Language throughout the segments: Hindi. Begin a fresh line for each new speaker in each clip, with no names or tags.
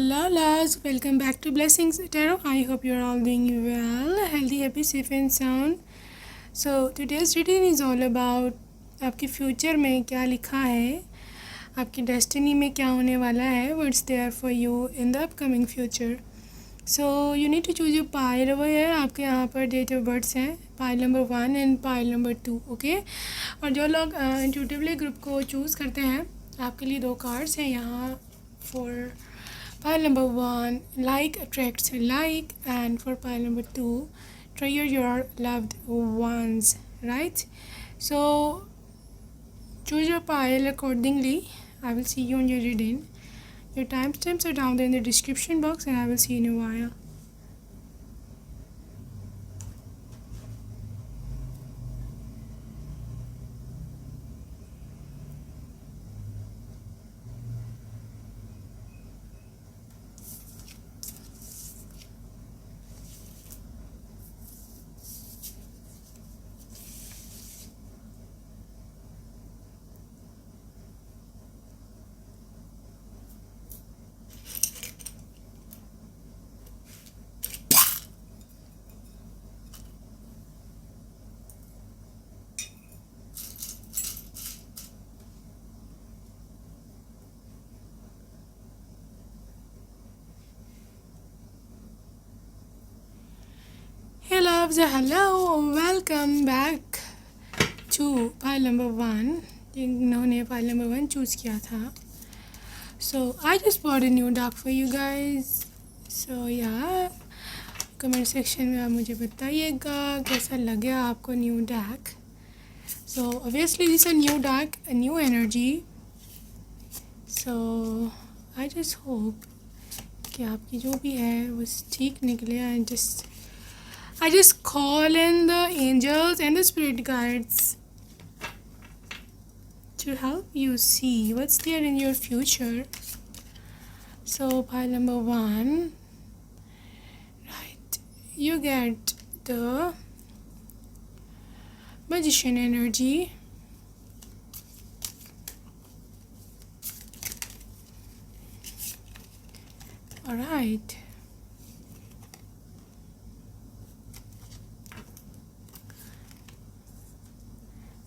Hello loves, welcome back to Blessings Tarot. I hope you're all doing well, healthy, happy, safe and sound. So today's reading is all about आपके फ्यूचर में क्या लिखा है, आपकी डेस्टिनी में क्या होने वाला है, what's there for you in the upcoming future. So you need to choose your pile over here. आपके यहाँ पर डेट ऑफ बर्थ हैं, pile number 1 and pile number 2. Okay, और जो लोग इंट्यूटिवली ग्रुप को चूज़ करते हैं, आपके लिए 2 कार्ड्स हैं यहाँ for pile number 1, like attracts like, and for pile number 2, treasure your loved ones, right? So choose your pile accordingly. I will see you on your reading. Your timestamps are down there in the description box, and I will see you in a while. Hey loves, hello, welcome back to pile number 1. जिन्होंने pile number 1 चूज़ किया था. So I just bought a new deck for you guys. So yeah, comment section में आप मुझे बताइएगा कैसा लगे आपको new deck. So obviously this is a new deck, a new energy. So I just hope कि आपकी जो भी है वो ठीक निकले. I just call in the angels and the spirit guides to help you see what's there in your future. So pile number 1, right, you get the magician energy. All right.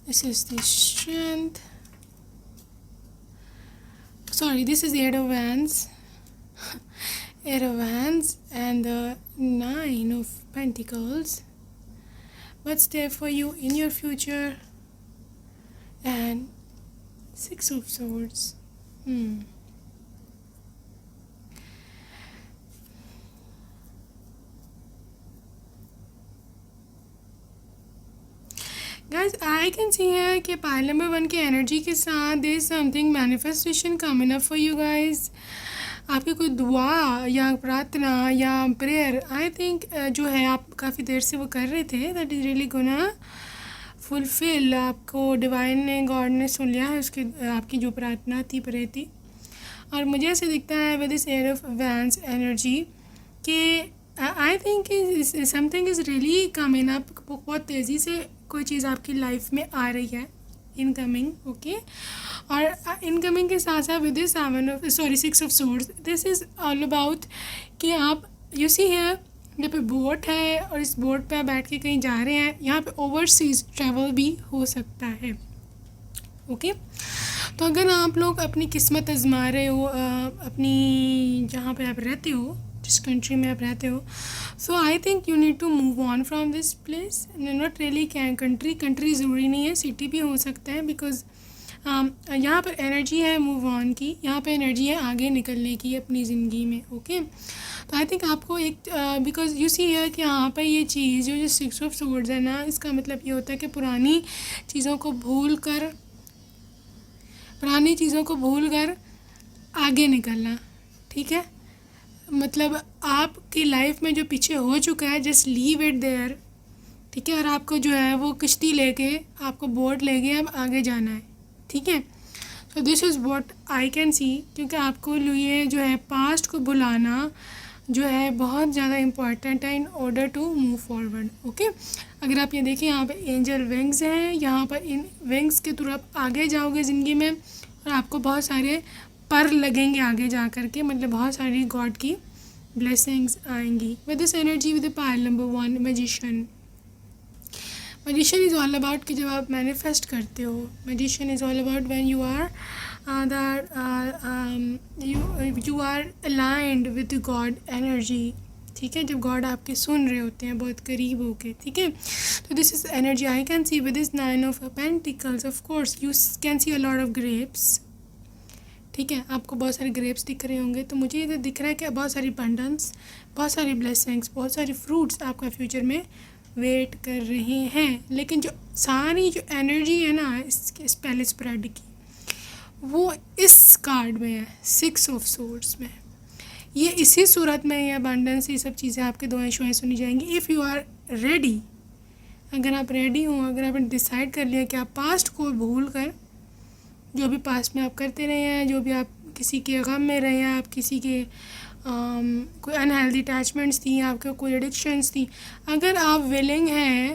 This is the strength. Sorry, this is the 8 of wands. 8 of wands and the 9 of pentacles. What's there for you in your future? And 6 of swords. Guys, I can see here कि pile number 1 की एनर्जी के साथ there is something manifestation coming up for you guys. आपकी कोई दुआ या प्रार्थना या प्रेयर आई थिंक जो है आप काफ़ी देर से वो कर रहे थे, that is really gonna fulfil. आपको डिवाइन ने, गॉड ने सुन लिया है उसकी आपकी जो प्रार्थना थी, प्रेयर थी. और मुझे ऐसे दिखता है with this air of wands energy कि I think something is really coming up. बहुत तेज़ी से कोई चीज़ आपकी लाइफ में आ रही है इनकमिंग. ओके, और इनकमिंग के साथ साथ with this 6 of swords, this is all about कि आप यू सी हियर यहाँ पे बोट है और इस बोट पे आप बैठ के कहीं जा रहे हैं. यहाँ पे ओवरसीज ट्रैवल भी हो सकता है. ओके, तो अगर आप लोग अपनी किस्मत आजमा रहे हो अपनी जहाँ पे आप रहते हो, जिस कंट्री में आप रहते हो, so I think you need to move on from this place. Not really country ज़रूरी नहीं है, सिटी भी हो सकता है. बिकॉज यहाँ पर एनर्जी है मूव ऑन की, यहाँ पे एनर्जी है आगे निकलने की अपनी ज़िंदगी में. ओके, तो आई थिंक आपको एक बिकॉज यू सी है कि यहाँ पर ये चीज़ जो 6 ऑफ सोर्ड्स है ना, इसका मतलब ये होता है कि पुरानी चीज़ों को भूल कर आगे निकलना. ठीक है, मतलब आपकी लाइफ में जो पीछे हो चुका है जस्ट लीव इट देयर. ठीक है, और आपको जो है वो किश्ती लेके, आपको बोट लेके अब आगे जाना है. ठीक है, so this is what I can सी. क्योंकि आपको ये जो है पास्ट को भुलाना जो है बहुत ज़्यादा इम्पॉर्टेंट है in order to move forward. Okay, अगर आप ये देखें यहाँ पे एंजल विंग्स हैं, यहाँ पर इन विंग्स के थ्रू आप आगे जाओगे ज़िंदगी में और आपको बहुत सारे पर लगेंगे आगे जा कर के, मतलब बहुत सारी गॉड की ब्लेसिंग्स आएंगी with this energy. With the pile number 1 magician. Magician is all about कि जब आप मैनिफेस्ट करते हो, magician is all about when you are you are aligned with God energy, ठीक है, जब गॉड आपके सुन रहे होते हैं बहुत करीब होके, ठीक है। तो this is energy I can C with this 9 of pentacles. Of course you can see a lot of grapes, ठीक है, आपको बहुत सारे ग्रेप्स दिख रहे होंगे। तो मुझे इधर दिख रहा है कि बहुत सारी अबंडेंस, बहुत सारी ब्लेसिंग्स, बहुत सारी फ्रूट्स आपका फ्यूचर में वेट कर रहे हैं। लेकिन जो सारी जो एनर्जी है ना इस पहले स्प्रेड की, वो इस कार्ड में है, 6 ऑफ सोर्ड्स में। ये इसी सूरत में ये अबंडेंस, ये सब चीज़ें आपके दुआएं शुआएं सुनी जाएंगी इफ़ यू आर रेडी। अगर आप रेडी हो, अगर आपने डिसाइड कर लिया कि आप पास्ट को भूल कर, जो भी पास्ट में आप करते रहे हैं, जो भी आप किसी के गम में रहे हैं, आप किसी के कोई अनहेल्दी अटैचमेंट्स थी, आपके कोई एडिक्शंस थी, अगर आप विलिंग हैं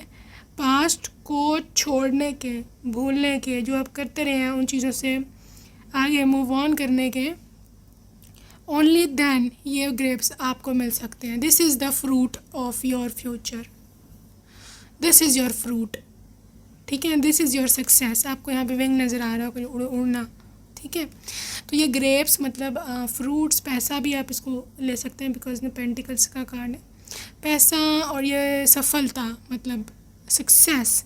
पास्ट को छोड़ने के, भूलने के, जो आप करते रहे हैं उन चीज़ों से आगे मूव ऑन करने के, ओनली देन ये ग्रेप्स आपको मिल सकते हैं। This is the fruit of your future, this is your fruit, ठीक है, दिस इज़ योर सक्सेस। आपको यहाँ पे विंग नज़र आ रहा होगा, उड़ना, ठीक है। तो ये ग्रेप्स मतलब फ्रूट्स, पैसा भी आप इसको ले सकते हैं बिकॉज में पेंटिकल्स का कार्ड है। पैसा और ये सफलता मतलब सक्सेस,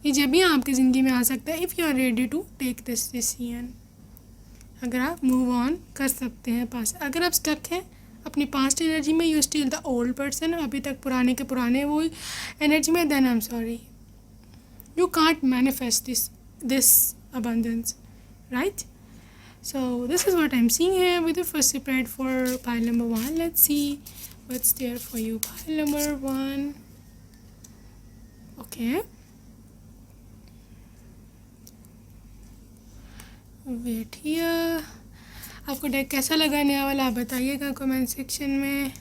ये जब भी आपकी ज़िंदगी में आ सकता है if you are ready to take this decision. अगर आप मूव ऑन कर सकते हैं पास्ट। अगर आप स्टक हैं अपनी पास्ट एनर्जी में, you still the old person, अभी तक पुराने के पुराने वो एनर्जी में, then I am sorry, you can't manifest this abundance, right? So this is what I'm seeing here with the first spread for pile number 1. Let's see what's there for you. Pile number 1. Okay, wait here. आपको डेक कैसा लगा नया वाला, आप बताइएगा कमेंट सेक्शन में।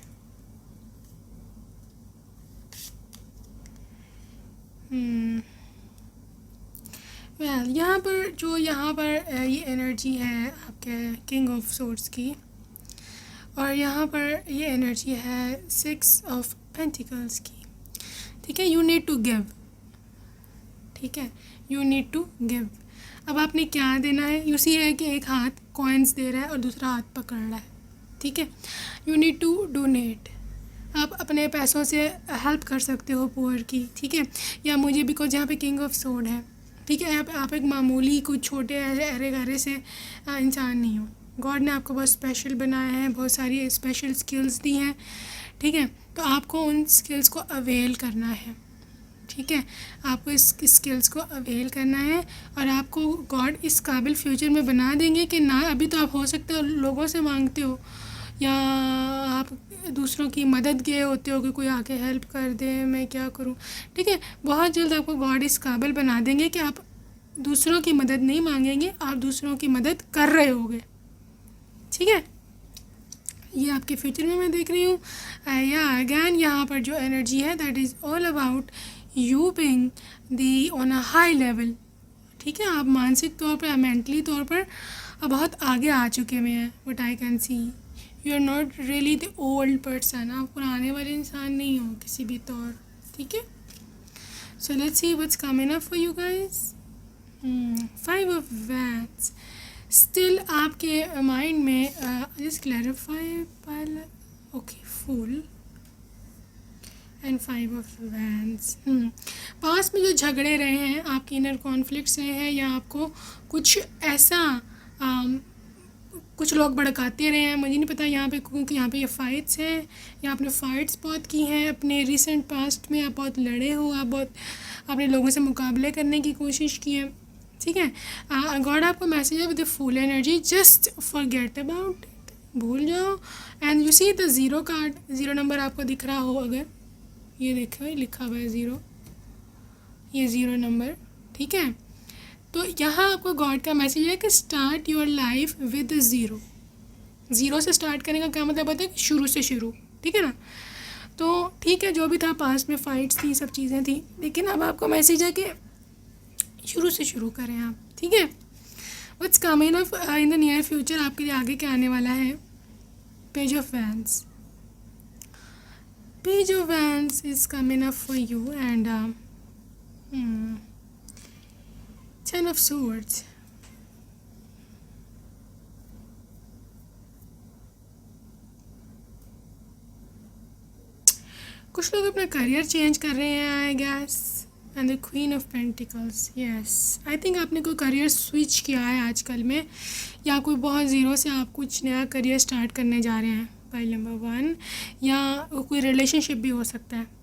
यहाँ पर ये एनर्जी है आपके किंग ऑफ सोर्ड्स की, और यहाँ पर ये एनर्जी है 6 ऑफ पेंटिकल्स की, ठीक है। यू नीड टू गिव, ठीक है, यू नीड टू गिव। अब आपने क्या देना है, यू सी है कि एक हाथ कॉइन्स दे रहा है और दूसरा हाथ पकड़ रहा है, ठीक है। यू नीड टू डोनेट, आप अपने पैसों से हेल्प कर सकते हो पुअर की, ठीक है। या मुझे बिकॉज यहाँ पे किंग ऑफ सोर्ड है, ठीक है, आप एक मामूली कुछ छोटे अरे गहरे से इंसान नहीं हो। गॉड ने आपको बहुत स्पेशल बनाया है, बहुत सारी स्पेशल स्किल्स दी हैं, ठीक है। तो आपको उन स्किल्स को अवेल करना है, ठीक है, आपको इस स्किल्स को अवेल करना है, और आपको गॉड इस काबिल फ्यूचर में बना देंगे कि ना अभी तो आप हो सकते हो लोगों से मांगते हो या आप दूसरों की मदद गए होते हो कि कोई आके हेल्प कर दे, मैं क्या करूं, ठीक है। बहुत जल्द आपको गॉड इस काबिल बना देंगे कि आप दूसरों की मदद नहीं मांगेंगे, आप दूसरों की मदद कर रहे होगे, ठीक है। ये आपके फ्यूचर में मैं देख रही हूँ। या अगैन यहाँ पर जो एनर्जी है that is all about you being the on a high level, ठीक है। आप मानसिक तौर पर, मेंटली तौर पर बहुत आगे आ चुके हुए हैं, what I can see. You are not really the old person, आप पुराने वाले इंसान नहीं हो किसी भी तौर, ठीक है। So let's see what's coming up for you guys. 5 of wands still आपके माइंड में, just clarify pile, okay, full and 5 of wands. पास में जो झगड़े रहे हैं, आपके इनर कॉन्फ्लिक्ट्स रहे हैं, या आपको कुछ ऐसा कुछ लोग भड़काते रहे हैं, मुझे नहीं पता यहाँ पे, क्योंकि यहाँ पे ये फाइट्स हैं, या आपने फ़ाइट्स बहुत की हैं अपने रिसेंट पास्ट में, आप बहुत लड़े हो, आप बहुत अपने लोगों से मुकाबले करने की कोशिश की है, ठीक है। गॉड आपको मैसेज है with the full energy, just forget about it, भूल जाओ। And you see the 0 card, 0 number आपको दिख रहा हो, अगर ये देखो लिखा हुआ है 0, ये 0 नंबर, ठीक है। तो यहाँ आपको गॉड का मैसेज है कि स्टार्ट योर लाइफ विद 0 से स्टार्ट करने का क्या मतलब होता है कि शुरू से शुरू, ठीक है ना। तो ठीक है, जो भी था पास्ट में फ़ाइट्स थी, सब चीज़ें थी, लेकिन अब आपको मैसेज है कि शुरू से शुरू करें आप, ठीक है। What's coming up in the near future, आपके लिए आगे क्या आने वाला है? Page of vents, page of vents is coming up for you and 10 of swords. कुछ लोग अपना करियर चेंज कर रहे हैं आई gas. And the queen of pentacles, yes I think आपने कोई करियर स्विच किया है आजकल में, या कोई बहुत ज़ीरो से आप कुछ नया करियर स्टार्ट करने जा रहे हैं, पाइल नंबर 1। या कोई रिलेशनशिप भी हो सकता है।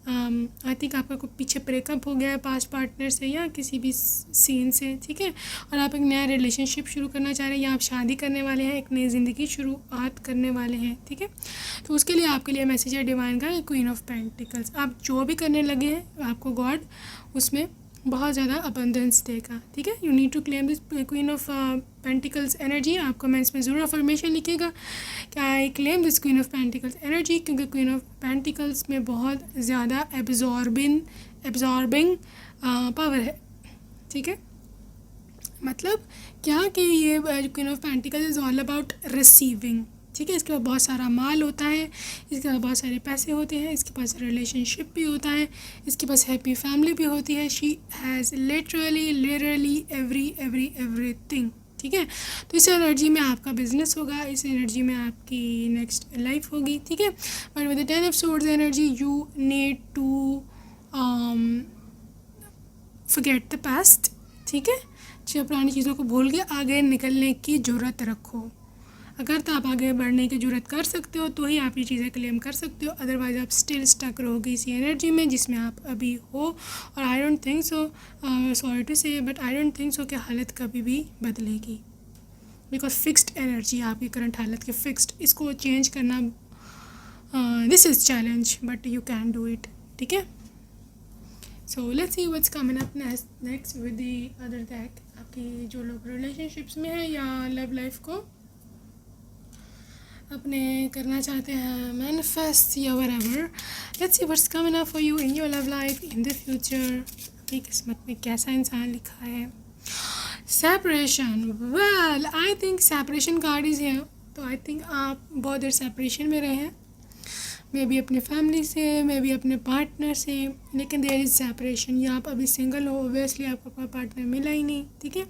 आई थिंक आपका कोई पीछे ब्रेकअप हो गया है पास्ट पार्टनर से या किसी भी सीन से, ठीक है, और आप एक नया रिलेशनशिप शुरू करना चाह रहे हैं, या आप शादी करने वाले हैं, एक नई ज़िंदगी शुरुआत करने वाले हैं, ठीक है। तो उसके लिए आपके लिए मैसेज है डिवाइन का, क्वीन ऑफ पेंटिकल्स। आप जो भी करने लगे हैं आपको गॉड उसमें बहुत ज़्यादा अबंडेंस देगा, ठीक है। You need to claim this Queen of Pentacles energy. आप कमेंट्स में ज़रूर अफर्मेशन लिखिएगा कि I claim this Queen of Pentacles energy, क्योंकि क्वीन ऑफ पेंटिकल्स में बहुत ज़्यादा एब्जॉर्बिंग पावर है, ठीक है। मतलब क्या कि ये queen of pentacles is all about receiving, ठीक है। इसके पास बहुत सारा माल होता है, इसके पास बहुत सारे पैसे होते हैं, इसके पास रिलेशनशिप भी होता है, इसके पास हैप्पी फैमिली भी होती है। शी हैज़ लिटरली एवरीथिंग, ठीक है। तो इस एनर्जी में आपका बिजनेस होगा, इस एनर्जी में आपकी नेक्स्ट लाइफ होगी, ठीक है। But with the 10 of Swords energy you need to forget the past, ठीक है। जो पुरानी चीज़ों को भूल के आगे निकलने की ज़रूरत रखो। अगर तो आप आगे बढ़ने की जरूरत कर सकते हो तो ही आप ये चीज़ें क्लेम कर सकते हो, अदरवाइज आप स्टिल स्टक रहोगे इसी एनर्जी में जिसमें आप अभी हो। और I don't think so, sorry to say, but I don't think so कि हालत कभी भी बदलेगी, बिकॉज फिक्स्ड एनर्जी आपकी करंट हालत की फिक्स्ड, इसको चेंज करना this is challenge but you can do it, ठीक है। So let's see what's coming up next with the other deck. आपकी जो लोग रिलेशनशिप्स में हैं या लव लाइफ को अपने करना चाहते हैं मैनिफेस्ट या whatever, let's see what's coming up for you in your love life in the future. आपकी किस्मत में कैसा इंसान लिखा है? Separation, well I think separation card is here. तो आई थिंक आप बहुत देर सेपरेशन में रहे हैं, मे बी अपने फैमिली से, मे बी अपने पार्टनर से, लेकिन देयर इज़ सेपरेशन। या आप अभी सिंगल हो, ऑब्वियसली आपको कोई पार्टनर मिला ही नहीं, ठीक है।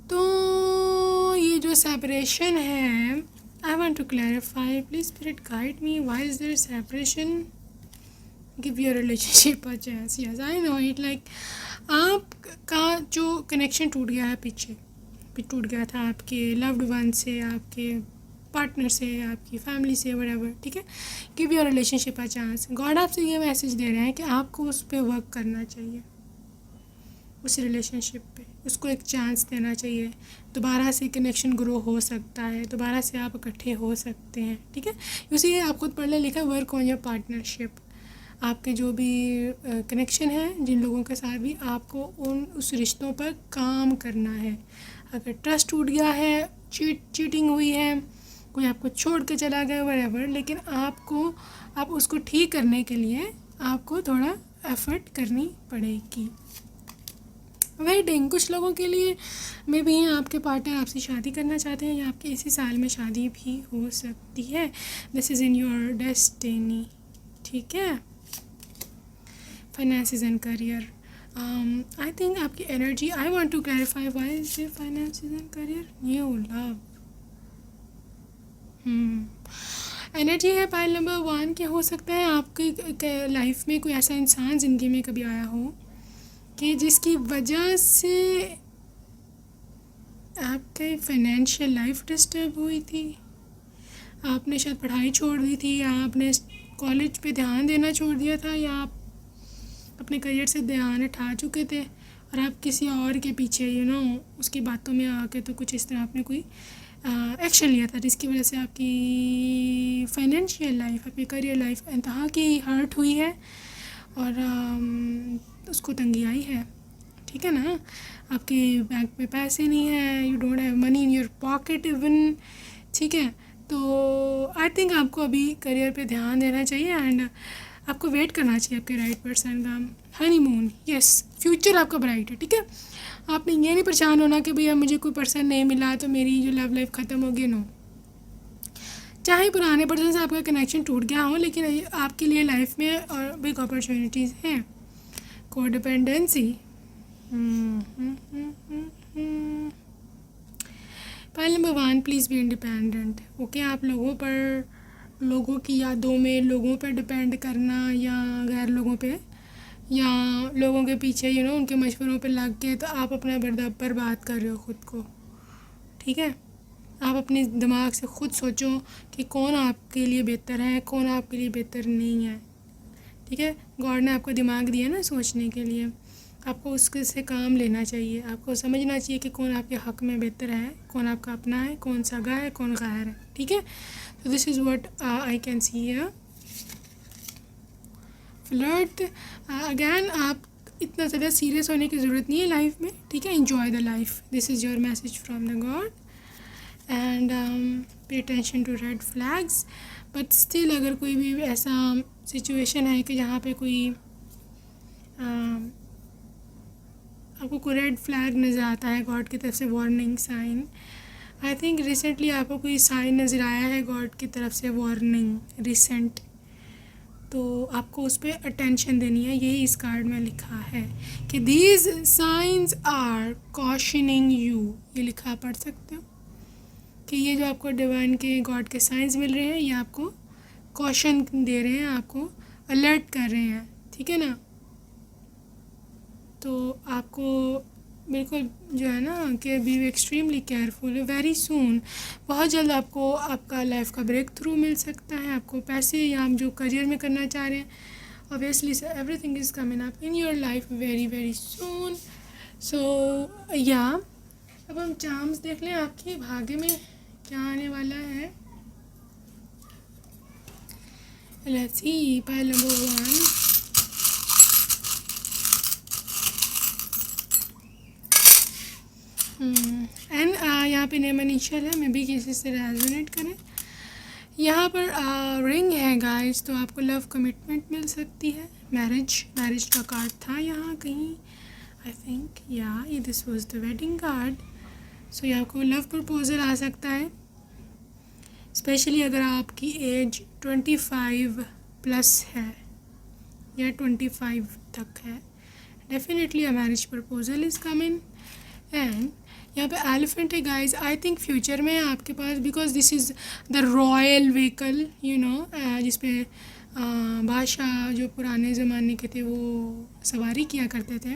तो ये जो सेपरेशन है, I want to clarify, please spirit guide me, why is there separation? Give your relationship a chance. Yes, I know it, like आपका जो कनेक्शन टूट गया है पीछे टूट गया था आपके लव्ड वन से, आपके पार्टनर से, आपकी फैमिली से, व्हाटएवर, ठीक है। Give your relationship a chance. God आपसे ये मैसेज दे रहे हैं कि आपको उस पर वर्क करना चाहिए, उस रिलेशनशिप पे उसको एक चांस देना चाहिए। दोबारा से कनेक्शन ग्रो हो सकता है, दोबारा से आप इकट्ठे हो सकते हैं, ठीक है। इसीलिए आप खुद पढ़ लें, लिखा वर्क ऑन योर पार्टनरशिप। आपके जो भी कनेक्शन है जिन लोगों के साथ भी, आपको उस रिश्तों पर काम करना है। अगर ट्रस्ट टूट गया है, चीटिंग हुई है, कोई आपको छोड़ के चला गया, व्हाटएवर, लेकिन आप उसको ठीक करने के लिए आपको थोड़ा एफर्ट करनी पड़ेगी। वेडिंग, कुछ लोगों के लिए मे बी आपके पार्टनर आपसे शादी करना चाहते हैं या आपके इसी साल में शादी भी हो सकती है। This is in your destiny, ठीक है। Finances and career, I think आपकी energy, I want to clarify why is there finances and career, new love. Energy है पाइल नंबर 1 के हो सकता है आपकी लाइफ में कोई ऐसा इंसान ज़िंदगी में कभी आया हो कि जिसकी वजह से आपकी फाइनेंशियल लाइफ डिस्टर्ब हुई थी। आपने शायद पढ़ाई छोड़ दी थी, या आपने कॉलेज पे ध्यान देना छोड़ दिया था, या आप अपने करियर से ध्यान हटा चुके थे और आप किसी और के पीछे उसकी बातों में आके तो कुछ इस तरह आपने कोई एक्शन लिया था, जिसकी वजह से आपकी फाइनेंशियल लाइफ, आपकी करियर लाइफ इंतहा की हर्ट हुई है और उसको तंगी आई है, ठीक है ना। आपके बैंक में पैसे नहीं है, you don't have money in your pocket even, ठीक है। तो आई थिंक आपको अभी करियर पे ध्यान देना चाहिए एंड आपको वेट करना चाहिए आपके राइट पर्सन का। हनीमून, यस, फ्यूचर आपका ब्राइट है, ठीक है। आपने ये नहीं परेशान होना कि भैया मुझे कोई पर्सन नहीं मिला तो मेरी जो लव लाइफ ख़त्म हो गई। नो, चाहे पुराने पर्सन से आपका कनेक्शन टूट गया हो, लेकिन आपके लिए लाइफ में और बिग अपॉर्चुनिटीज़ हैं। Codependency, point number 1, please be independent. Okay, आप लोगों की यादों में लोगों पर डिपेंड करना या गैर लोगों पे या लोगों के पीछे उनके मशवरों पे लग के, तो आप अपना बर्बाद कर रहे हो खुद को। ठीक है, आप अपने दिमाग से खुद सोचो कि कौन आपके लिए बेहतर है, कौन आपके लिए बेहतर नहीं है। ठीक है, गॉड ने आपको दिमाग दिया ना सोचने के लिए, आपको उसके से काम लेना चाहिए। आपको समझना चाहिए कि कौन आपके हक़ में बेहतर है, कौन आपका अपना है, कौन सगा है, कौन गैर है। ठीक है, तो this is what I can see here. Flirt, again आप इतना ज़्यादा सीरियस होने की ज़रूरत नहीं है लाइफ में। ठीक है, enjoy the life, this is your message from the God. And pay attention to red flags, but still अगर कोई भी ऐसा सिचुएशन है कि जहाँ पे कोई आपको कोई रेड फ्लैग नज़र आता है गॉड की तरफ से, warning sign, I think recently आपको कोई साइन नज़र आया है गॉड की तरफ से, वार्निंग रिसेंट, तो आपको उस पर अटेंशन देनी है। यही इस कार्ड में लिखा है कि these signs are cautioning you, ये लिखा पढ़ सकते हो कि ये जो आपको डिवाइन के गॉड के साइंस मिल रहे हैं, ये आपको कॉशन दे रहे हैं, आपको अलर्ट कर रहे हैं। ठीक है ना, तो आपको बिल्कुल जो है ना कि B extremely careful. Very soon, बहुत जल्द आपको आपका लाइफ का ब्रेक थ्रू मिल सकता है। आपको पैसे या आप जो करियर में करना चाह रहे हैं, obviously everything is coming up in your life very very soon. So या अब हम चार्म्स देख लें, आपके भाग्य में क्या आने वाला है। Let's C, pile number 1, and यहाँ पे नेम इनिशियल है, मे बी किसी से रेजोनेट करें। यहाँ पर रिंग है गाइस, तो आपको लव कमिटमेंट मिल सकती है। मैरिज का कार्ड था यहाँ कहीं, आई थिंक या this was the wedding card. So ये आपको लव प्रपोजल आ सकता है, स्पेशली अगर आपकी एज 25 प्लस है या 25 तक है। Definitely a marriage proposal is coming. And यहाँ पे एलिफेंट है गाइज, आई थिंक फ्यूचर में आपके पास, because this is the royal vehicle जिसपे बादशाह जो पुराने ज़माने के थे वो सवारी किया करते थे,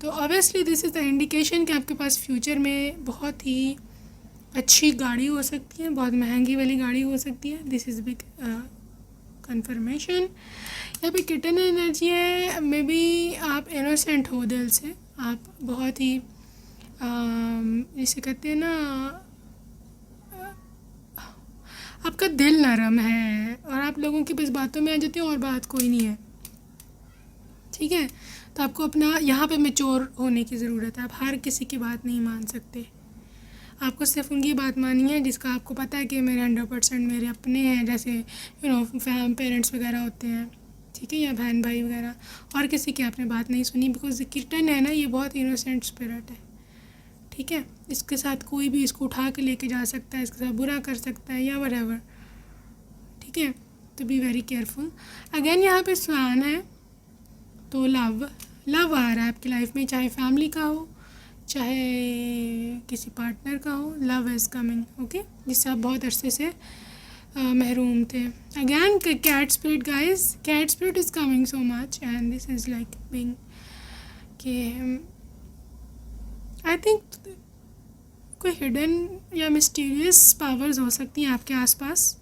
तो obviously this is the indication कि आपके पास फ्यूचर में बहुत ही अच्छी गाड़ी हो सकती है, बहुत महंगी वाली गाड़ी हो सकती है। This is big confirmation. यहाँ पे किटन एनर्जी है, मे बी आप इनोसेंट हो दिल से, आप बहुत ही जिसे कहते हैं ना, आपका दिल नरम है और आप लोगों की बस बातों में आ जाते हैं और बात कोई नहीं है। ठीक है, तो आपको अपना यहाँ पे मैच्योर होने की ज़रूरत है। आप हर किसी की बात नहीं मान सकते, आपको सिर्फ उनकी बात मानी है जिसका आपको पता है कि मेरे 100% मेरे अपने हैं, जैसे पेरेंट्स वगैरह होते हैं। ठीक है, या बहन भाई वगैरह, और किसी की आपने बात नहीं सुनी, बिकॉज किटन है ना, ये बहुत इनोसेंट स्पिरिट है। ठीक है, इसके साथ कोई भी इसको उठा के लेके जा सकता है, इसके साथ बुरा कर सकता है या व्हाटएवर। ठीक है, तो बी वेरी केयरफुल। अगेन यहाँ पे स्वान है, तो लव आ रहा है आपकी लाइफ में, चाहे फैमिली का हो चाहे किसी पार्टनर का हो, लव इज़ कमिंग। ओके, जिससे आप बहुत अरसे से महरूम थे। Again cat spirit guys, cat spirit is coming so much and this is like being कि आई थिंक कोई हिडन या मिस्टीरियस पावर्स हो सकती हैं आपके आसपास।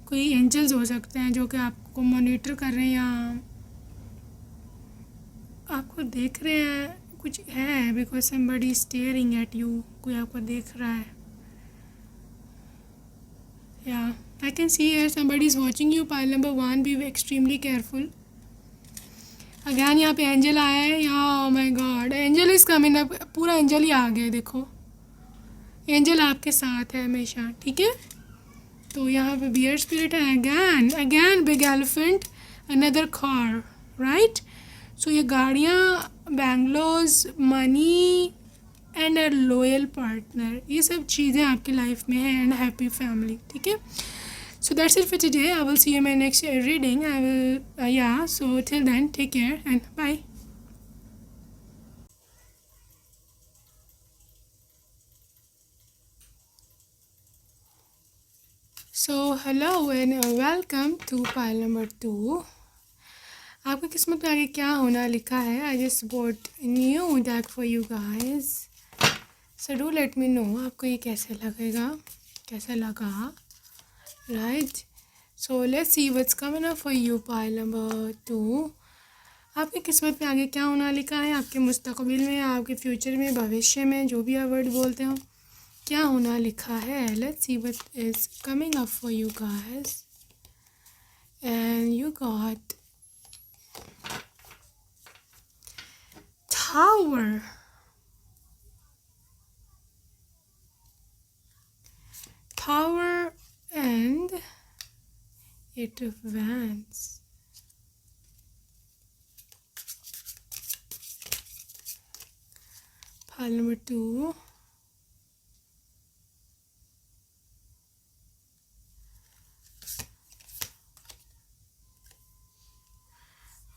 कोई एंजल्स हो सकते हैं जो कि आपको मॉनिटर कर रहे हैं या आपको देख रहे हैं, कुछ है, because somebody staring at you, कोई आपको देख रहा है। या आई can see here somebody is watching you. Pile number 1, B extremely careful. Again यहाँ पे एंजल आया है, या my God, angel is coming up, पूरा एंजल ही आ गया। देखो, एंजल आपके साथ है हमेशा। ठीक है, तो यहाँ पे बियर स्पिरिट है। Again big elephant, another car, right. So ये गाड़ियाँ, bungalows, money and a loyal partner, ये सब चीज़ें आपकी लाइफ में हैं, एंड हैप्पी फैमिली, ठीक है. So that's it for today. I will see you in my next reading. I will, yeah. So till then, take care and bye. So hello and welcome to pile number 2. आपकी किस्मत में आगे क्या होना लिखा है. I just bought a new deck for you guys. So do let me know आपको ये कैसे लगेगा, कैसा लगा, right? So let's see what's coming up for you pile number 2. आपकी किस्मत में आगे क्या होना लिखा है, आपके मुस्तकबिल में, आपके फ्यूचर में, भविष्य में, जो भी आप वर्ड बोलते हो, क्या होना लिखा है. Let's see what is coming up for you guys. And you got tower, tower and eight of wands. pile number 2.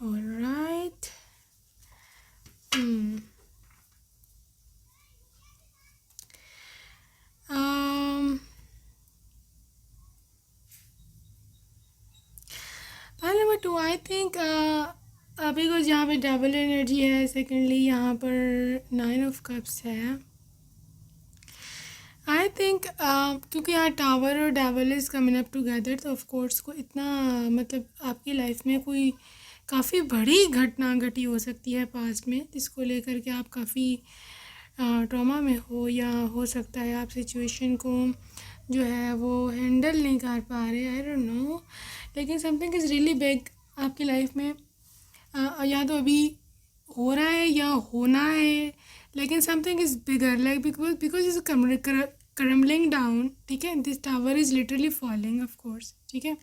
All right. pile number 2, I think अभी कुछ यहाँ पे डबल एनर्जी है. सेकेंडली यहाँ पर 9 ऑफ कप्स है. आई थिंक क्योंकि यहाँ टावर और devil is coming up together, तो ऑफ कोर्स को इतना मतलब आपकी लाइफ में कोई काफ़ी बड़ी घटना घटी हो सकती है पास्ट में, जिसको लेकर के आप काफ़ी ट्रॉमा में हो, या हो सकता है आप सिचुएशन को जो है वो हैंडल नहीं कर पा रहे. आई डोंट नो, लेकिन समथिंग इज़ रियली बिग आपकी लाइफ में. या तो अभी हो रहा है या होना है, लेकिन something is bigger like because is crumbling down. ठीक है, this tower is literally falling of course. ठीक है,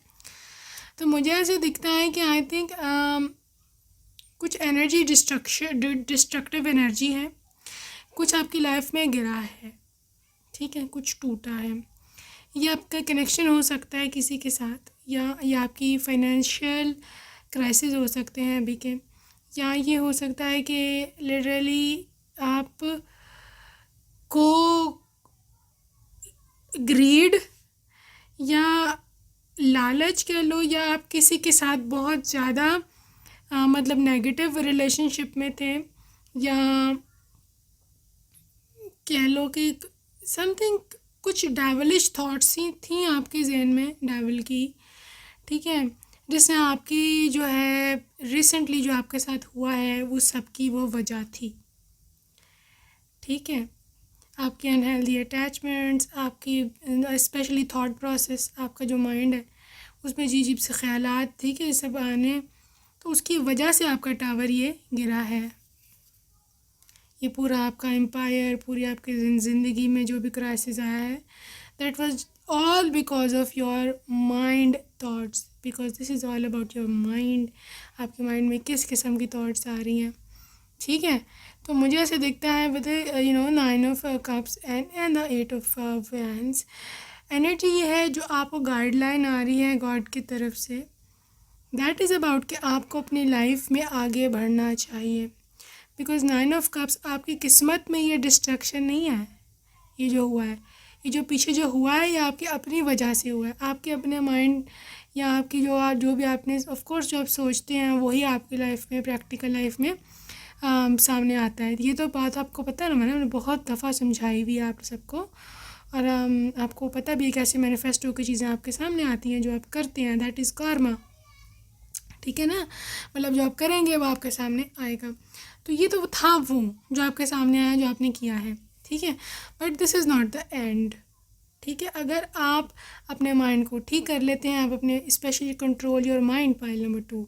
तो मुझे ऐसे दिखता है कि आई थिंक कुछ एनर्जी डिस्ट्रक्टिव एनर्जी है, कुछ आपकी लाइफ में गिरा है. ठीक है, कुछ टूटा है. ये आपका कनेक्शन हो सकता है किसी के साथ, या आपकी फाइनेंशियल क्राइसिस हो सकते हैं अभी के, या ये हो सकता है कि लिटरली आप को ग्रीड या लालच कह लो, या आप किसी के साथ बहुत ज़्यादा मतलब नेगेटिव रिलेशनशिप में थे, या कह लो कि समथिंग कुछ डेविलिश थॉट्स ही थी आपके जहन में, डेविल की. ठीक है, जिसने आपकी जो है रिसेंटली जो आपके साथ हुआ है वो सबकी वो वजह थी. ठीक है, आपकी अनहेल्दी अटैचमेंट्स, आपकी स्पेशली थॉट प्रोसेस, आपका जो माइंड है उसमें अजीब से ख्यालात, ठीक है, सब आने, तो उसकी वजह से आपका टावर ये गिरा है. ये पूरा आपका एम्पायर, पूरी आपकी ज़िंदगी में जो भी क्राइसिस आया है, that was all because of your mind thoughts, because this is all about your mind. आपके माइंड में किस किस्म की थॉट्स आ रही हैं. ठीक है, तो मुझे ऐसे दिखता है with 9 of cups and the 8 of wands. Energy ये है जो आपको गाइडलाइन आ रही है गॉड की तरफ से, दैट इज़ अबाउट कि आपको अपनी लाइफ में आगे बढ़ना चाहिए. बिकॉज 9 ऑफ कप्स आपकी किस्मत में ये डिस्ट्रक्शन नहीं है. ये जो हुआ है, ये जो पीछे जो हुआ है, ये आपकी अपनी वजह से हुआ है. आपके अपने माइंड या आपकी जो भी आपने ऑफ कोर्स जो आप सोचते हैं वही आपकी लाइफ में, प्रैक्टिकल लाइफ में सामने आता है. ये तो बात आपको पता है ना, मैंने बहुत दफ़ा समझाई हुई है आप सबको, और आपको पता भी है कैसे मैनिफेस्ट होकर चीज़ें आपके सामने आती हैं. जो आप करते हैं दैट इज़ कर्मा. ठीक है ना, मतलब जो आप करेंगे वो आपके सामने आएगा. तो ये तो था वो जो आपके सामने आया, जो आपने किया है. ठीक है, but this is not the end. ठीक है, अगर आप अपने माइंड को ठीक कर लेते हैं, आप अपने specially control your mind, pile number 2,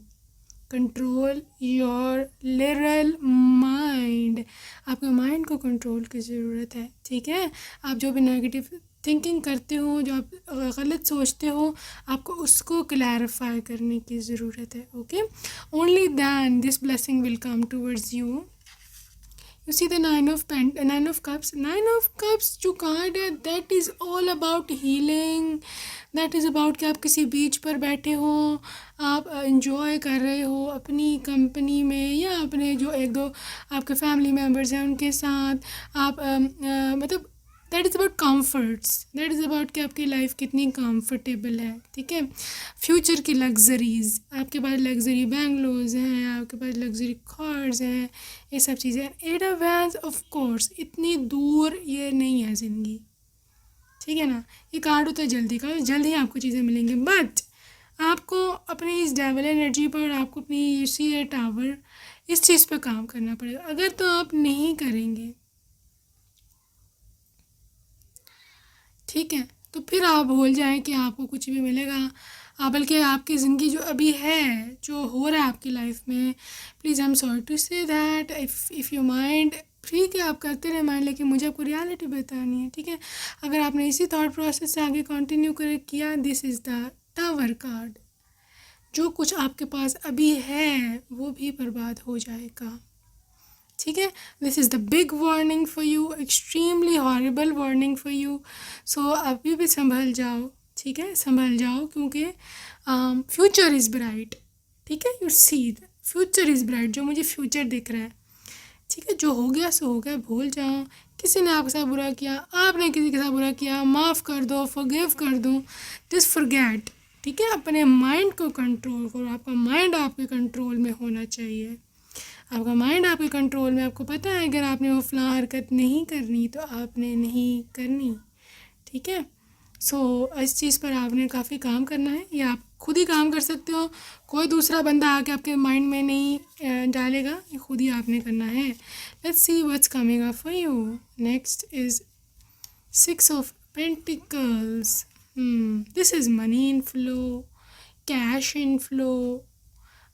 control your literal mind. आपके माइंड को कंट्रोल की ज़रूरत है. ठीक है, आप जो भी नेगेटिव थिंकिंग करते हो, जो आप गलत सोचते हो, आपको उसको क्लैरिफाई करने की ज़रूरत है. Okay, only then this blessing will come towards you. You see the nine of cups. Nine of cups जो कार्ड है, that is all about healing. That is about कि आप किसी बीच पर बैठे हो, आप enjoy कर रहे हो अपनी कंपनी में या अपने जो एक दो आपके फैमिली मेम्बर्स हैं उनके साथ. आप मतलब that is about comforts. That is about कि आपकी लाइफ कितनी कंफर्टेबल है. ठीक है, फ्यूचर की लग्जरीज़, आपके पास लग्जरी बैंगलोज हैं, आपके पास लग्जरी कार्स हैं, ये सब चीज़ें. Eight a wands of course इतनी दूर ये नहीं है ज़िंदगी. ठीक है ना, ये कार्ड होता है जल्दी का, जल्द ही आपको चीज़ें मिलेंगी. बट आपको अपनी इस डेवल एनर्जी पर, आपको अपनी इसी टावर इस चीज़ पर काम करना पड़ेगा. अगर तो आप नहीं करेंगे, ठीक है, तो फिर आप भूल जाएं कि आपको कुछ भी मिलेगा. बल्कि आपकी ज़िंदगी जो अभी है, जो हो रहा है आपकी लाइफ में, please I am sorry to say that, if you mind, ठीक है आप करते रहे माइंड, लेकिन मुझे आपको रियलिटी बतानी है. ठीक है, अगर आपने इसी थॉट प्रोसेस से आगे कंटिन्यू कर किया, this is the tower card. जो कुछ आपके पास अभी है वो भी बर्बाद हो जाएगा. ठीक है, this is the big warning for you, extremely horrible warning for you. So अभी भी संभल जाओ. ठीक है, संभल जाओ, क्योंकि फ्यूचर इज़ ब्राइट. ठीक है, you see the future is bright. जो मुझे फ्यूचर दिख रहा है, ठीक है, जो हो गया सो हो गया, भूल जाओ. किसी ने आपके साथ बुरा किया, आपने किसी के साथ बुरा किया, माफ़ कर दो, फॉरगिव कर दो, जस्ट फॉरगेट. ठीक है, अपने माइंड को कंट्रोल करो. आपका माइंड आपके कंट्रोल में होना चाहिए. आपका माइंड आपके कंट्रोल में. आपको पता है अगर आपने वो फलां हरकत नहीं करनी तो आपने नहीं करनी. ठीक है, सो इस चीज़ पर आपने काफ़ी काम करना है. या आप खुद ही काम कर सकते हो, कोई दूसरा बंदा आके आपके माइंड में नहीं डालेगा, ये खुद ही आपने करना है. Let's see what's coming up for you. Next is 6 of pentacles. This is money in flow, cash in flow.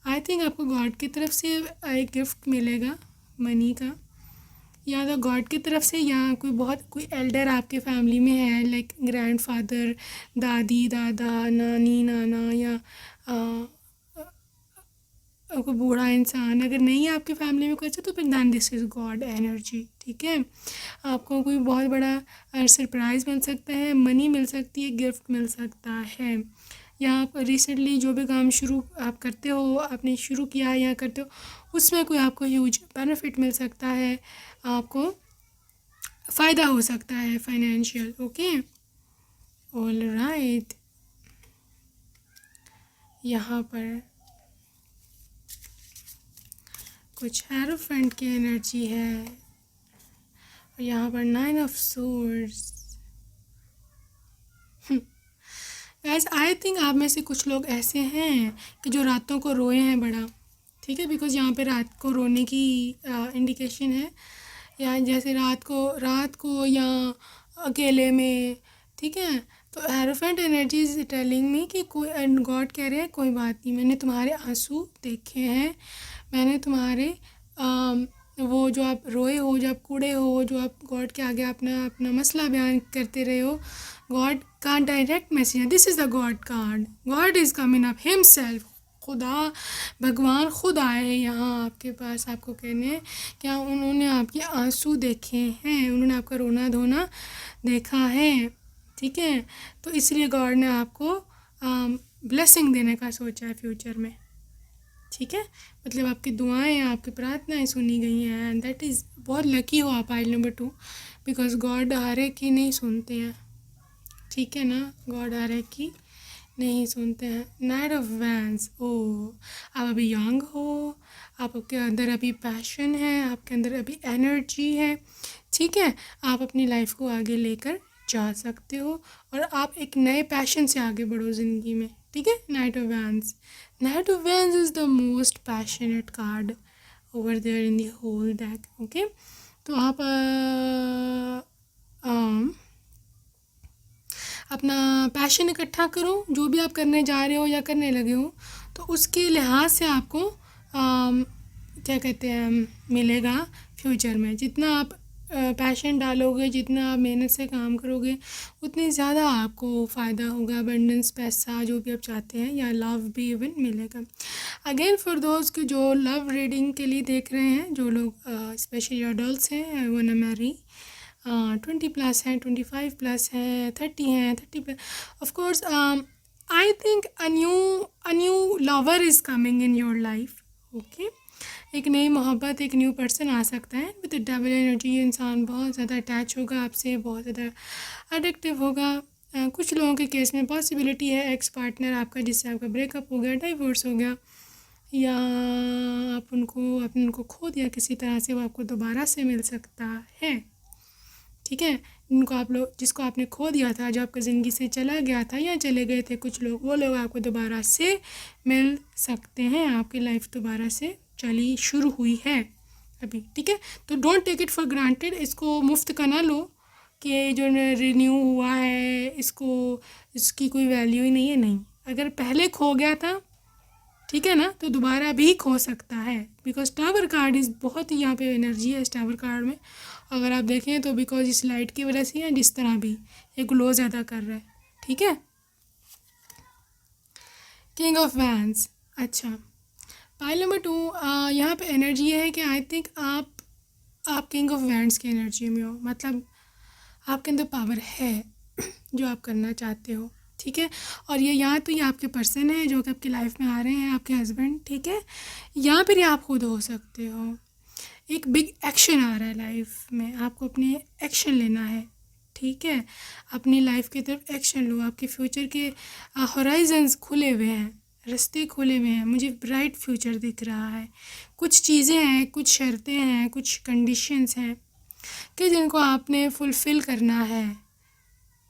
I think आपको गॉड की तरफ से एक गिफ्ट मिलेगा मनी का, या तो गॉड की तरफ से, या कोई एल्डर आपके फैमिली में है, लाइक ग्रैंड फादर, दादी दादा, नानी नाना, या कोई बूढ़ा इंसान. अगर नहीं है आपके फैमिली में कोई अच्छा, तो फिर then this is God energy. ठीक है, आपको कोई बहुत बड़ा सरप्राइज़ मिल सकता है, मनी मिल सकती है, गिफ्ट मिल सकता है. या आप रिसेंटली जो भी काम शुरू आप करते हो, आपने शुरू किया है या करते हो, उसमें कोई आपको ह्यूज बेनिफिट मिल सकता है, आपको फ़ायदा हो सकता है फाइनेंशियल. Okay, all right. यहाँ पर कुछ हेरोफेंट की एनर्जी है, और यहाँ पर 9 of swords. Guys, I think आप में से कुछ लोग ऐसे हैं कि जो रातों को रोए हैं बड़ा. ठीक है, बिकॉज यहाँ पे रात को रोने की इंडिकेशन है, या जैसे रात को या अकेले में. ठीक है, तो hierophant energy is telling me कि कोई, एंड गॉड कह रहे हैं कोई बात नहीं, मैंने तुम्हारे आंसू देखे हैं, मैंने तुम्हारे वो जो आप रोए हो, जो आप कूड़े हो, जो आप गॉड के आगे अपना अपना मसला बयान करते रहे हो, गॉड का डायरेक्ट मैसेज है. This is the God card. God is coming up himself. खुदा भगवान खुद आए हैं यहाँ आपके पास आपको कहने, क्या उन्होंने आपके आंसू देखे हैं, उन्होंने आपका रोना धोना देखा है. ठीक है, तो इसलिए गॉड ने आपको ब्लेसिंग देने का सोचा है फ्यूचर में. ठीक है, मतलब आपकी दुआएं, आपकी प्रार्थनाएं सुनी गई हैं, एंड दैट इज़ बहुत लकी हो आप. आइल नंबर 2, बिकॉज गॉड हर एक की नहीं सुनते हैं. ठीक है ना, गॉड हर एक की नहीं सुनते हैं. Night of vents. ओ, आप अभी यंग हो, आपके अंदर अभी पैशन है, आपके अंदर अभी एनर्जी है. ठीक है, आप अपनी लाइफ को आगे लेकर जा सकते हो, और आप एक नए पैशन से आगे बढ़ो ज़िंदगी में. ठीक है, knight of wands. Knight of wands is the most passionate card over there in the whole deck. Okay, तो आप अपना पैशन इकट्ठा करो, जो भी आप करने जा रहे हो या करने लगे हो, तो उसके लिहाज से आपको क्या कहते हैं मिलेगा फ्यूचर में. जितना आप पैशन डालोगे, जितना आप मेहनत से काम करोगे, उतनी ज़्यादा आपको फ़ायदा होगा। अबंडेंस, पैसा, जो भी आप चाहते हैं, या लव भी इवन मिलेगा। अगेन फॉर दोस्त के जो लव रीडिंग के लिए देख रहे हैं, जो लोग स्पेशली अडल्ट हैं, वो न मैरी 20+ हैं, 25+ हैं, 30 हैं, 30+। Of course I think a new lover is coming in your life. Okay, एक नई मोहब्बत, एक न्यू पर्सन आ सकता है विद डबल एनर्जी। ये इंसान बहुत ज़्यादा अटैच होगा आपसे, बहुत ज़्यादा एडिक्टिव होगा। कुछ लोगों के केस में पॉसिबिलिटी है एक्स पार्टनर आपका, जिससे आपका ब्रेकअप हो गया, डाइवोर्स हो गया, या आपने उनको खो दिया किसी तरह से, वो आपको दोबारा से मिल सकता है। ठीक है, जिसको आपने खो दिया था, जो आपकी ज़िंदगी से चला गया था या चले गए थे कुछ लोग, वो लोग आपको दोबारा से मिल सकते हैं। आपकी लाइफ दोबारा से चली शुरू हुई है अभी। ठीक है, तो don't take it for granted. इसको मुफ्त का ना लो कि जो रिन्यू हुआ है इसकी कोई वैल्यू ही नहीं है। नहीं, अगर पहले खो गया था, ठीक है ना, तो दोबारा भी खो सकता है। बिकॉज टावर कार्ड इज़ बहुत ही यहाँ पे एनर्जी है इस टावर कार्ड में। अगर आप देखें तो बिकॉज इस लाइट की वजह से, या जिस तरह भी ये ग्लो ज़्यादा कर रहा है। ठीक है, किंग ऑफ वैंड्स। अच्छा, पाइल नंबर 2, यहाँ पे एनर्जी है कि आई थिंक आप किंग ऑफ वैंड्स की एनर्जी में हो। मतलब आपके अंदर पावर है जो आप करना चाहते हो। ठीक है, और ये आपके पर्सन है जो कि आपकी लाइफ में आ रहे हैं, आपके हस्बैंड। ठीक है, या फिर ये आप खुद हो सकते हो। एक बिग एक्शन आ रहा है लाइफ में, आपको अपने एक्शन लेना है। ठीक है, अपनी लाइफ की तरफ एक्शन लो। आपके फ्यूचर के हॉराइजन्स खुले हुए हैं, रास्ते खुले हुए हैं। मुझे ब्राइट फ्यूचर दिख रहा है। कुछ चीज़ें हैं, कुछ शर्तें हैं, कुछ कंडीशंस हैं कि जिनको आपने फुलफ़िल करना है।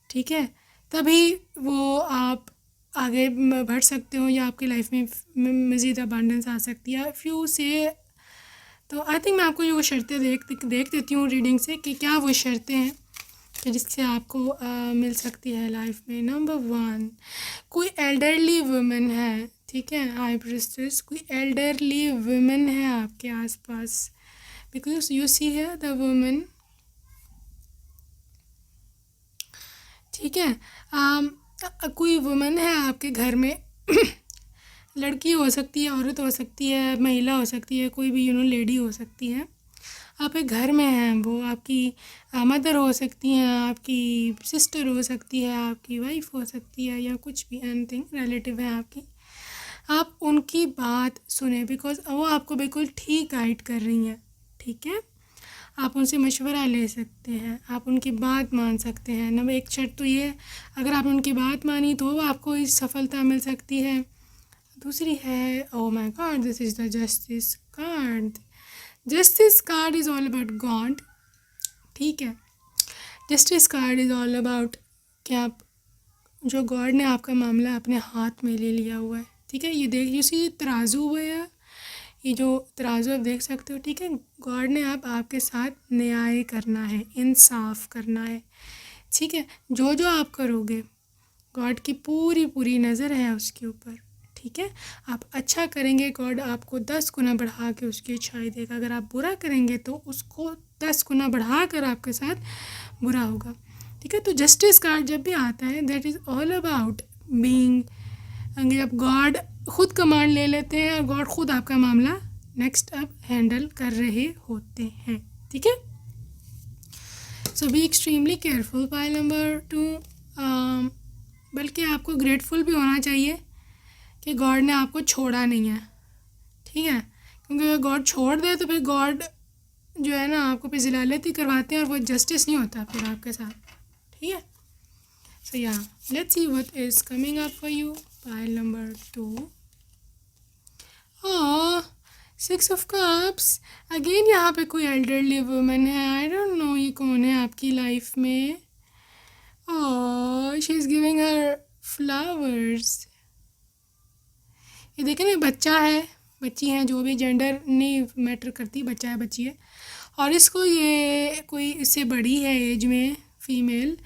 ठीक है, तभी वो आप आगे बढ़ सकते हो, या आपकी लाइफ में मज़ीद अबंडेंस आ सकती है। फ्यू से तो आई थिंक मैं आपको वो शर्तें देख देती हूँ रीडिंग से कि क्या वो शर्तें हैं कि जिससे आपको मिल सकती है लाइफ में। नंबर 1, कोई एल्डरली वुमेन है। ठीक है, हाई प्रीस्टेस, कोई एल्डरली वुमेन है आपके आसपास। बिकॉज यू सी है द वुमेन। ठीक है, कोई वुमेन है आपके घर में लड़की हो सकती है, औरत हो सकती है, महिला हो सकती है, कोई भी लेडी हो सकती है। आपके घर में हैं, वो आपकी मदर हो सकती हैं, आपकी सिस्टर हो सकती है, आपकी वाइफ हो सकती है, या कुछ भी एनीथिंग रिलेटिव है आपकी। आप उनकी बात सुने, बिकॉज वो आपको बिल्कुल ठीक गाइड कर रही हैं। ठीक है, आप उनसे मशवरा ले सकते हैं, आप उनकी बात मान सकते हैं। नंबर 1 शर्त तो ये, अगर आपने उनकी बात मानी तो आपको इस सफलता मिल सकती है। दूसरी है, oh my God, this is the justice card. Justice card is all about God. ठीक है, justice card is all about कि आप जो गॉड ने आपका मामला अपने हाथ में ले लिया हुआ है। ठीक है, ये सी तराजू हुआ है, ये जो तराजू आप देख सकते हो। ठीक है, गॉड ने आपके साथ न्याय करना है, इंसाफ करना है। ठीक है, जो जो आप करोगे गॉड की पूरी पूरी नज़र है उसके ऊपर। ठीक है, आप अच्छा करेंगे, गॉड आपको 10 गुना बढ़ा के उसकी अच्छाई देगा। अगर आप बुरा करेंगे तो उसको 10 गुना बढ़ा कर आपके साथ बुरा होगा। ठीक है, तो जस्टिस कार्ड जब भी आता है, that is all about being, जब गॉड खुद कमांड ले लेते हैं और गॉड खुद आपका मामला नेक्स्ट अब हैंडल कर रहे होते हैं। ठीक है, so be extremely careful. Pile number 2, बल्कि आपको ग्रेटफुल भी होना चाहिए कि गॉड ने आपको छोड़ा नहीं है। ठीक है, क्योंकि अगर गॉड छोड़ दे तो फिर गॉड जो है ना आपको फिर ज़िलालती करवाते हैं और वो जस्टिस नहीं होता फिर आपके साथ। ठीक है, सो या let's see what is coming up for you. Pile number 2, 6 of cups. Again यहाँ पे कोई एल्डरली वुमन है, आई डोंट नो ये कौन है आपकी लाइफ में। She is giving her flowers. ये देखें ना, बच्चा है, बच्ची है, जो भी जेंडर नहीं मैटर करती, बच्चा है, बच्ची है, और इसको ये कोई इससे बड़ी है एज में फ़ीमेल,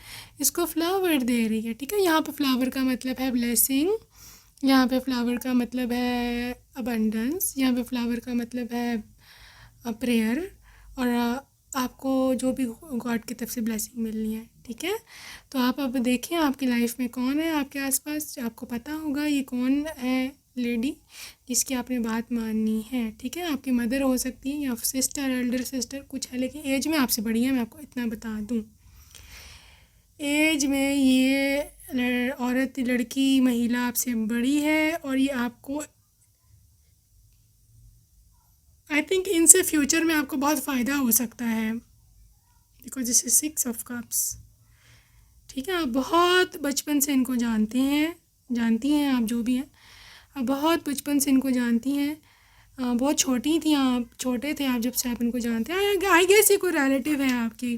इसको फ्लावर दे रही है। ठीक है, यहाँ पे फ्लावर का मतलब है ब्लेसिंग, यहाँ पे फ्लावर का मतलब है अबंडेंस, यहाँ पे फ्लावर का मतलब है प्रेयर, और आपको जो भी गॉड की तरफ से ब्लेसिंग मिलनी है, ठीक है। तो आप अब देखें आपकी लाइफ में कौन है आपके आसपास, आपको पता होगा ये कौन है लेडी जिसकी आपने बात माननी है, ठीक है। आपकी मदर हो सकती है या सिस्टर, एल्डर सिस्टर कुछ है, लेकिन एज में आपसे बड़ी है, मैं आपको इतना बता दूँ। एज में ये औरत, लड़की, महिला आपसे बड़ी है और ये आपको, आई थिंक इनसे फ्यूचर में आपको बहुत फ़ायदा हो सकता है, because this is 6 of cups, ठीक है। आप बहुत बचपन से इनको जानती हैं आप जो भी हैं, आप बहुत बचपन से इनको जानती हैं। बहुत छोटी थी आप, छोटे थे आप जब से आप इनको जानते हैं। आई गेस ये कोई रिलेटिव है आपकी,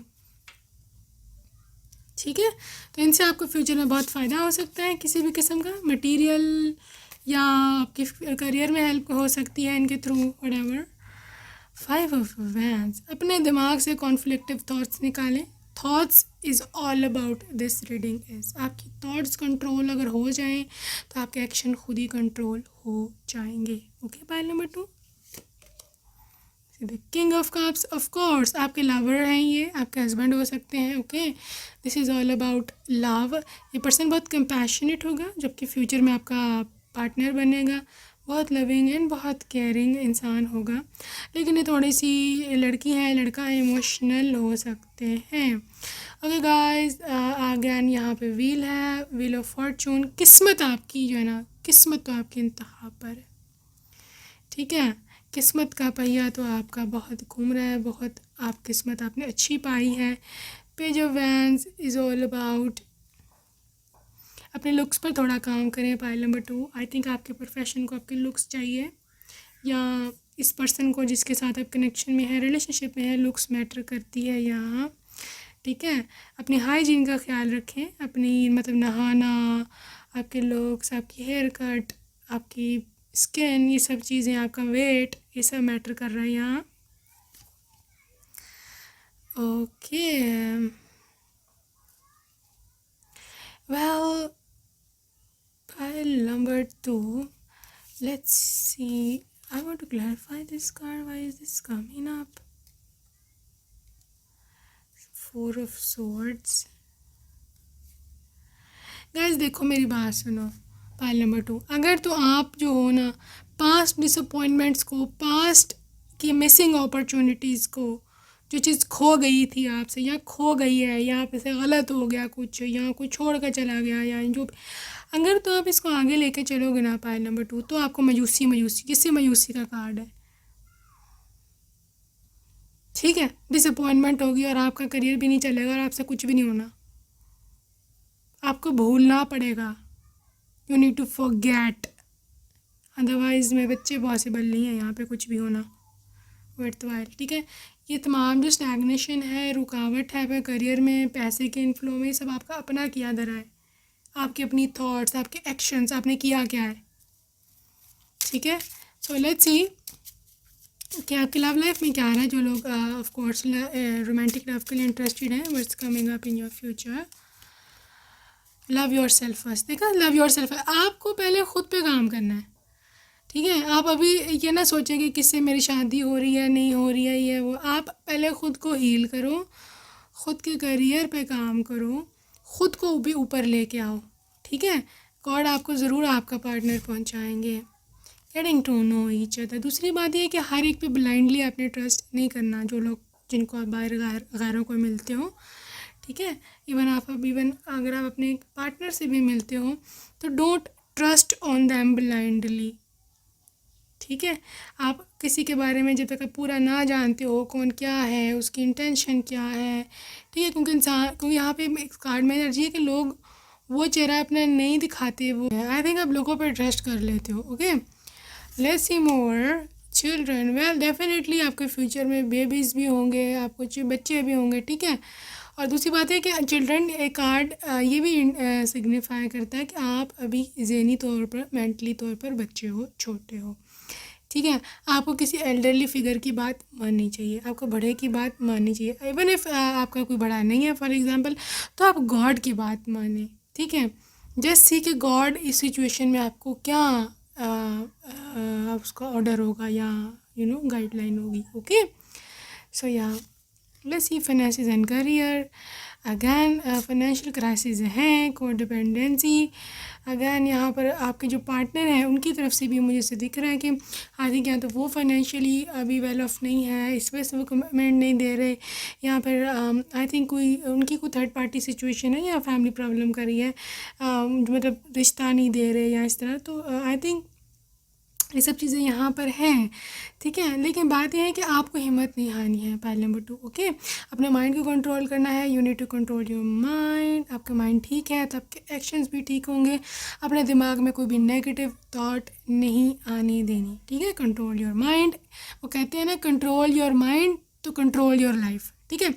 ठीक है। तो इनसे आपको फ्यूचर में बहुत फ़ायदा हो सकता है, किसी भी किस्म का मटेरियल या आपकी करियर में हेल्प हो सकती है इनके थ्रू, व्हाटएवर। 5 ऑफ वैंड्स, अपने दिमाग से कॉन्फ्लिक्टिव थॉट्स निकालें। Thoughts is all about this reading is, आपकी थॉट्स कंट्रोल अगर हो जाएं तो आपके एक्शन खुद ही कंट्रोल हो जाएंगे। Okay, pile number 2, the king of cups, of course आपके लवर हैं, ये आपके हस्बैंड हो सकते हैं। Okay, this is all about love. ये पर्सन बहुत कंपैशनेट होगा, जबकि फ्यूचर में आपका पार्टनर बनेगा, बहुत लविंग एंड बहुत केयरिंग इंसान होगा। लेकिन ये थोड़ी सी लड़की है, लड़का है, इमोशनल हो सकते हैं। ओके गाइस, अगेन यहाँ पे व्हील है, व्हील ऑफ फॉर्चून। किस्मत आपकी जो है ना, किस्मत तो आपकी इंतहा पर है, ठीक है। किस्मत का पहिया तो आपका बहुत घूम रहा है, बहुत आप किस्मत आपने अच्छी पाई है। Page of wands is all about अपने लुक्स पर थोड़ा काम करें। पाइल नंबर 2, आई थिंक आपके प्रोफेशन को आपके लुक्स चाहिए, या इस पर्सन को जिसके साथ आप कनेक्शन में है, रिलेशनशिप में है, लुक्स मैटर करती है यहाँ, ठीक है। अपनी हाइजीन का ख्याल रखें, अपनी मतलब नहाना, आपके लुक्स, आपकी हेयर कट, आपकी स्किन, ये सब चीज़ें, आपका वेट, ये सब मैटर कर रहा है यहाँ। Okay, well pile number 2, let's see, I want to clarify this card, why is this coming up? 4 of swords, guys देखो मेरी बात सुनो। पाइल नंबर 2, अगर तो आप जो हो ना पास्ट डिसअपॉइंटमेंट्स को, पास्ट की मिसिंग अपॉर्चुनिटीज़ को, जो चीज़ खो गई थी आपसे या खो गई है, या आप से गलत हो गया कुछ, या कोई छोड़ कर चला गया, या जो अगर तो आप इसको आगे लेके चलोगे ना पाइल नंबर 2, तो आपको मायूसी, किससे मायूसी का कार्ड है, ठीक है। डिसअपॉइंटमेंट होगी और आपका करियर भी नहीं चलेगा और आपसे कुछ भी नहीं होना, आपको भूलना पड़ेगा। You need to forget, otherwise में बच्चे पॉसिबल नहीं है यहाँ पे कुछ भी होना वर्थवाइल, ठीक है। ये तमाम जो स्टैग्नेशन है, रुकावट है करियर में, पैसे के इनफ्लो में, सब आपका अपना किया धरा है, आपकी अपनी थॉट्स, आपके एक्शंस, आपने किया क्या है, ठीक है। सो लेट्स सी कि आपकी लव लाइफ में क्या आ रहा है। जो लोग ऑफ कोर्स रोमांटिक लव के लिए इंटरेस्टेड हैं, what's coming up in your future. Love your self first, देखा, लव योर सेल्फ। आपको पहले ख़ुद पे काम करना है, ठीक है। आप अभी ये ना सोचें कि किससे मेरी शादी हो रही है, नहीं हो रही है, ये वो। आप पहले ख़ुद को हील करो, ख़ुद के करियर पे काम करो, ख़ुद को भी ऊपर लेके आओ, ठीक है। गॉड आपको ज़रूर आपका पार्टनर पहुंचाएंगे। Getting to know each other. दूसरी बात यह है कि हर एक पे ब्लाइंडली आपने ट्रस्ट नहीं करना, जो लोग जिनको आप बाहर गैरों को मिलते हो, ठीक है। इवन अगर आप अपने पार्टनर से भी मिलते हो तो don't trust on them blindly, ठीक है। आप किसी के बारे में जब तक आप पूरा ना जानते हो, कौन क्या है, उसकी इंटेंशन क्या है, ठीक है, क्योंकि यहाँ पे एक कार्ड में एनर्जी है कि लोग वो चेहरा अपना नहीं दिखाते, वो आई थिंक आप लोगों पर ट्रस्ट कर लेते हो। Okay, let's see more children. Well definitely आपके फ्यूचर में बेबीज़ भी होंगे, आपको बच्चे भी होंगे, ठीक है। और दूसरी बात है कि चिल्ड्रन एक कार्ड ये भी सिग्निफाई करता है कि आप अभी ज़हनी तौर पर, मेंटली तौर पर बच्चे हो, छोटे हो, ठीक है। आपको किसी एल्डरली फिगर की बात माननी चाहिए, आपको बड़े की बात माननी चाहिए। इवन इफ़ आपका कोई बड़ा नहीं है फॉर एग्जांपल, तो आप गॉड की बात माने, ठीक है। जस्ट सी कि गॉड इस सिचुएशन में आपको क्या उसका ऑर्डर होगा या गाइडलाइन होगी। ओके, सो या let's see finances and career. Again financial crisis हैं, कोड डिपेंडेंसी। अगैन यहाँ पर आपके जो पार्टनर हैं उनकी तरफ से भी मुझे से दिख रहा है कि आई थिंक या तो वो फाइनेंशियली अभी वेल ऑफ नहीं है, इस वजह से वो कमिटमेंट नहीं दे रहे, यहाँ पर आई थिंक कोई उनकी कोई थर्ड पार्टी सिचुएशन है या फैमिली प्रॉब्लम कर रही है, मतलब रिश्ता नहीं दे रहे या इस तरह। तो आई थिंक ये सब चीज़ें यहाँ पर हैं, ठीक है। लेकिन बात यह है कि आपको हिम्मत नहीं हारनी है। पॉइंट नंबर 2, ओके, अपने माइंड को कंट्रोल करना है। You need to control your mind. आपका माइंड ठीक है तो आपके एक्शंस भी ठीक होंगे। अपने दिमाग में कोई भी नेगेटिव थॉट नहीं आने देनी, ठीक है। कंट्रोल योर माइंड, वो कहते हैं ना, कंट्रोल योर माइंड तो कंट्रोल योर लाइफ, ठीक है।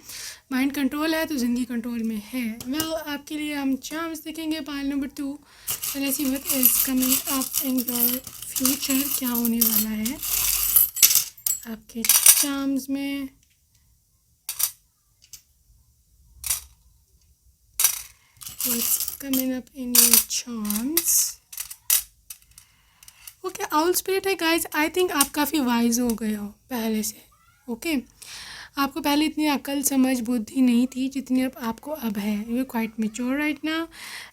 माइंड कंट्रोल है तो ज़िंदगी कंट्रोल में है। वेल, आपके लिए हम चार्म्स देखेंगे। Point number 2, let's see what is coming up in your future. क्या होने वाला है आपके चार्म्स में। What's coming up in your charms. Okay, owl spirit है गाइस। आई थिंक आप काफ़ी वाइज हो गए हो पहले से, ओके। आपको पहले इतनी अकल समझ बुद्धि नहीं थी जितनी अब आपको अब है। You are quite mature right now.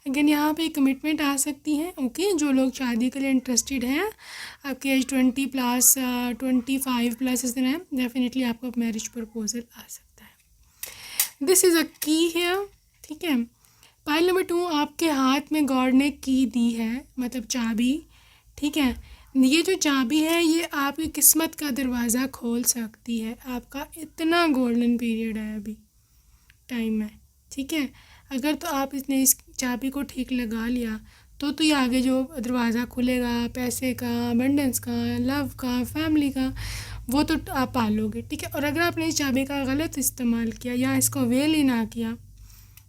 Again यहाँ पे कमिटमेंट आ सकती है, ओके। जो लोग शादी के लिए इंटरेस्टेड हैं, आपकी एज 20+ 25+ इस तरह है, डेफिनेटली आपको अब मैरिज प्रपोजल आ सकता है। दिस इज़ अ की है, ठीक है। पाइल नंबर 2, आपके हाथ में गॉड ने की दी है, मतलब चाबी, ठीक है। ये जो चाबी है ये आपकी किस्मत का दरवाज़ा खोल सकती है। आपका इतना गोल्डन पीरियड है अभी, टाइम है, ठीक है। अगर तो आप इसने इस चाबी को ठीक लगा लिया तो ये आगे जो दरवाज़ा खुलेगा पैसे का, अबंडेंस का, लव का, फैमिली का, वो तो आप पालोगे, ठीक है। और अगर आपने इस चाबी का गलत इस्तेमाल किया या इसको वेल ही ना किया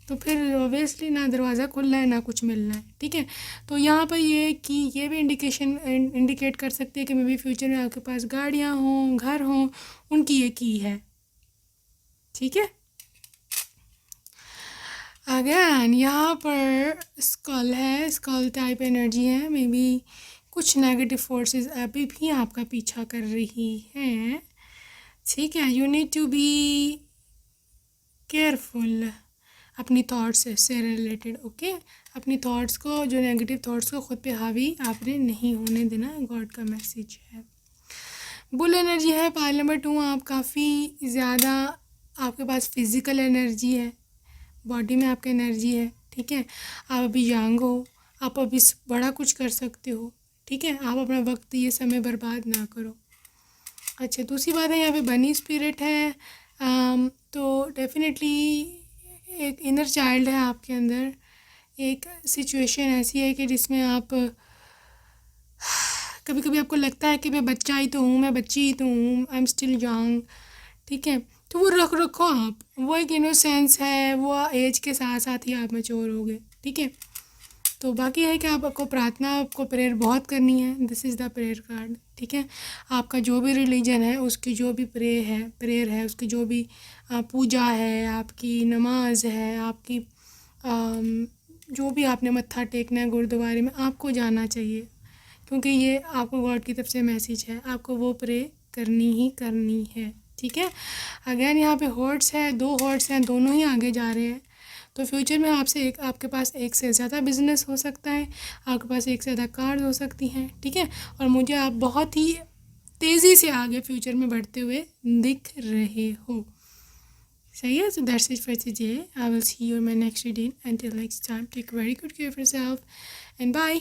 तो फिर ऑब्वियसली ना दरवाज़ा खुलना है ना कुछ मिलना है, ठीक है। तो यहाँ पर ये भी इंडिकेट कर सकती है कि मे बी फ्यूचर में आपके पास गाड़ियाँ हों, घर हों, उनकी ये की है, ठीक है। अगेन यहाँ पर स्कल है, स्कल टाइप एनर्जी है। मे बी कुछ नेगेटिव फोर्सेस अभी भी आपका पीछा कर रही हैं, ठीक है। You need to be careful अपनी थॉट्स से रिलेटेड, ओके। अपनी थॉट्स को, जो नेगेटिव थॉट्स को खुद पे हावी आपने नहीं होने देना, गॉड का मैसेज है। बुल एनर्जी है। पाइल नंबर 2, आप काफ़ी ज़्यादा, आपके पास फिज़िकल एनर्जी है, बॉडी में आपका एनर्जी है, ठीक है। आप अभी यंग हो, आप अभी बड़ा कुछ कर सकते हो, ठीक है। आप अपना वक्त, ये समय बर्बाद ना करो। अच्छा, दूसरी बात है यहाँ पे बनी स्पिरिट है, तो डेफिनेटली एक इनर चाइल्ड है आपके अंदर। एक सिचुएशन ऐसी है कि जिसमें आप कभी कभी आपको लगता है कि मैं बच्चा ही तो हूँ, मैं बच्ची ही तो हूँ, आई एम स्टिल यंग, ठीक है। तो वो रखो आप, वो एक इनोसेंस है, वो एज के साथ साथ ही आप मैच्योर होगे, ठीक है। तो बाकी है कि आपको प्रार्थना, आपको प्रेयर बहुत करनी है। This is the prayer card, ठीक है। आपका जो भी रिलीजन है उसकी जो भी प्रेयर है उसकी जो भी पूजा है, आपकी नमाज है, आपकी जो भी आपने मत्था टेकना है गुरुद्वारे में, आपको जाना चाहिए, क्योंकि ये आपको गॉड की तरफ से मैसेज है, आपको वो प्रे करनी ही करनी है, ठीक है। अगेन यहाँ पे हॉर्स है, 2 हॉर्स हैं, दोनों ही आगे जा रहे हैं। तो फ्यूचर में आपके पास एक से ज़्यादा बिजनेस हो सकता है, आपके पास एक से ज़्यादा कार्स हो सकती हैं, ठीक है। और मुझे आप बहुत ही तेज़ी से आगे फ्यूचर में बढ़ते हुए दिख रहे हो, सही है। So that's it for today. I will see you in my next reading. Until next time, take very good care of yourself and bye.